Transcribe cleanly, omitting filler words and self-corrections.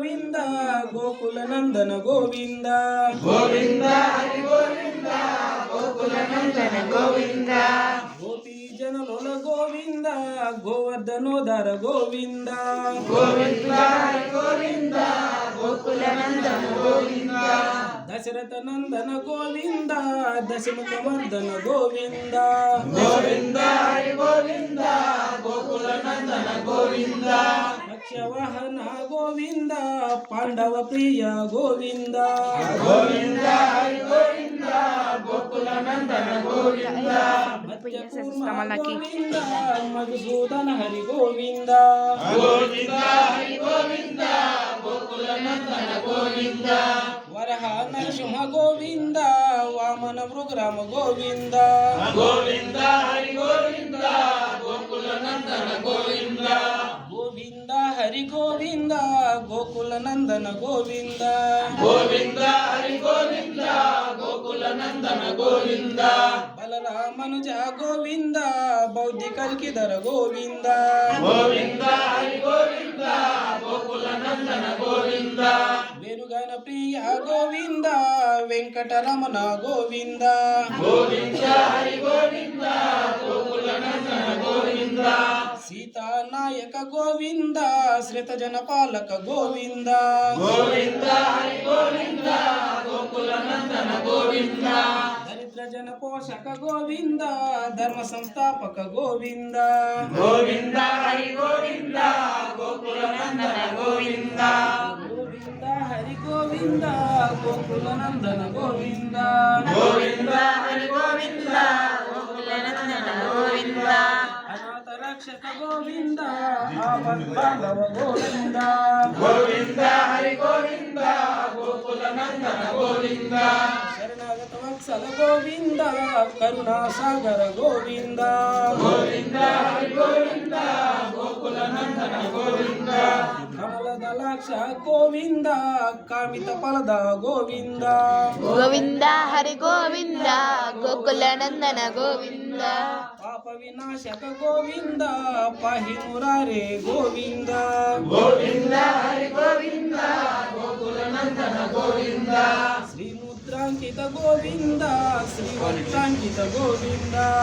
ಗೋವಿಂದ ಗೋಕುಲ ನಂದನ ಗೋವಿಂದ ಗೋವಿಂದ ಹರಿ ಗೋವಿಂದ ಗೋಕುಲ ನಂದನ ಗೋವಿಂದ ಗೋಪಿ ಜನಲೋಲ ಗೋವಿಂದ ಗೋವರ್ಧನೋದರ ಗೋವಿಂದ ಗೋವಿಂದ ಹರಿ ಗೋವಿಂದ ಗೋಕುಲ ನಂದನ ಗೋವಿಂದ ದಶರಥ ನಂದನ ಗೋವಿಂದ ದಶಮುಖ ಮರ್ದನ ಗೋವಿಂದ ಗೋವಿಂದ ಹರಿ ಗೋವಿಂದ ಗೋಕುಲ ನಂದನ ಗೋವಿಂದ ಲಕ್ಷ್ಯವಾಹನ ಗೋವಿಂದ ಪಾಂಡವ ಪ್ರಿಯ ಗೋವಿಂದ ಗೋವಿಂದ ಹರಿ ಗೋವಿಂದ ಗೋಕುಲ ನಂದನ ಗೋವಿಂದ ಗೋವಿಂದ ಮಧುಸೂದನ ಹರಿ ಗೋವಿಂದ ಗೋವಿಂದ ಹರಿ ಗೋವಿಂದ ಗೋಕುಲ ನಂದನ ಗೋವಿಂದ ವರಹ ನರಸಿಂಹ ಗೋವಿಂದ ವಾಮನ ಮೃಗರಾಮ ಗೋವಿಂದ ಗೋವಿಂದ ಹರಿ ಗೋವಿಂದ ಗೋಕುಲ ನಂದನ ಗೋವಿಂದ ಗೋವಿಂದ ಹರಿ ಗೋವಿಂದ ಗೋಕುಲ ನಂದನ ಗೋವಿಂದ ಗೋವಿಂದ ಹರಿ ಗೋವಿಂದ ಗೋಕುಲ ನಂದನ ಗೋವಿಂದ ಬಲರಾಮನುಜ ಗೋವಿಂದ ಬೌದ್ಧಿಕ ಕಲ್ಕಿದರ ಗೋವಿಂದ ಗೋವಿಂದ ಹರಿ ಗೋವಿಂದ ಗೋಕುಲ ನಂದನ ಗೋವಿಂದ ವೇಣುಗಾನ ಪ್ರಿಯ ಗೋವಿಂದ ವೆಂಕಟರಮಣ ಗೋವಿಂದ ಗೋವಿಂದ ಹರಿ ಗೋವಿಂದ ಗೋಕುಲ ನಂದನ ಗೋವಿಂದ ಸೀತಾ ನಾಯಕ ಗೋವಿಂದ ಶ್ರೇತ ಜನಪಾಲಕ ಗೋವಿಂದ ಗೋವಿಂದ ಹರಿ ಗೋವಿಂದ ಗೋಕುಲ ನಂದನ ಗೋವಿಂದ ದರಿದ್ರ ಜನ ಪೋಷಕ ಗೋವಿಂದ ಧರ್ಮ ಸಂಸ್ಥಾಪಕ ಗೋವಿಂದ ಗೋವಿಂದ ಹರಿ ಗೋವಿಂದ ಗೋಕುಲ ನಂದನ ಗೋವಿಂದ ಗೋವಿಂದ ಹರಿ ಗೋವಿಂದ ಗೋಕುಲ ನಂದನ ಗೋವಿಂದ ಗೋವಿಂದ ಹರಿ ಗೋವಿಂದ ಗೋಕುಲ ನಂದನ ಗೋವಿಂದ ಅನಾಥ ರಕ್ಷಕ ಗೋವಿಂದ ಆಪದ್ಬಾಂಧವ ಗೋವಿಂದ ಗೋವಿಂದ ಹರಿ ಗೋವಿಂದ ಗೋಕುಲ ನಂದನ ಗೋವಿಂದ ಶರಣಾಗತ ವತ್ಸಲ ಗೋವಿಂದ ಕರುಣಾಸಾಗರ ಗೋವಿಂದ ಗೋವಿಂದ ಹರಿ ಗೋವಿಂದ ಗೋಕುಲ ನಂದನ ಗೋವಿಂದ ಕಮಲದ ಲಾಕ್ಷ ಗೋವಿಂದ ಕಾಮಿತ ಫಲದ ಗೋವಿಂದ ಗೋವಿಂದ ಹರಿ ಗೋವಿಂದ ಗೋಕುಲ ನಂದನ ಗೋವಿಂದ ಪಾಪ ವಿನಾಶಕ ಗೋವಿಂದ ಪಾಹಿ ಮುರಾರೆ ಗೋವಿಂದ ಗೋವಿಂದ ಹರಿ ಗೋವಿಂದ ಗೋಕುಲ ನಂದನ ಗೋವಿಂದ ಶ್ರೀ ಮುದ್ರಾಂಕಿತ ಗೋವಿಂದ ಶ್ರೀ ವಜ್ರಾಂಕಿತ ಗೋವಿಂದ